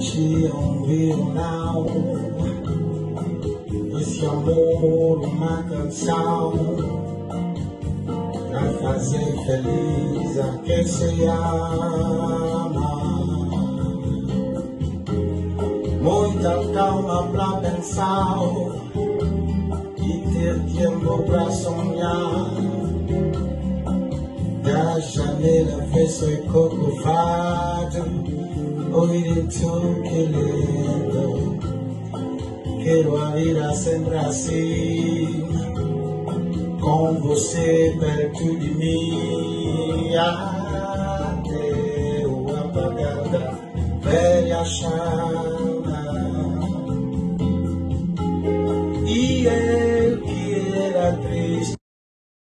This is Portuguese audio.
te ouvir não. Esse amor, uma canção pra fazer feliz a quem se ama. Muita calma pra pensar e ter tempo pra sonhar. Da janela fez o coco fado, ouvir tu que lindo. Quero a vida sempre assim, com você perto de mim. Até o apagar da velha chave.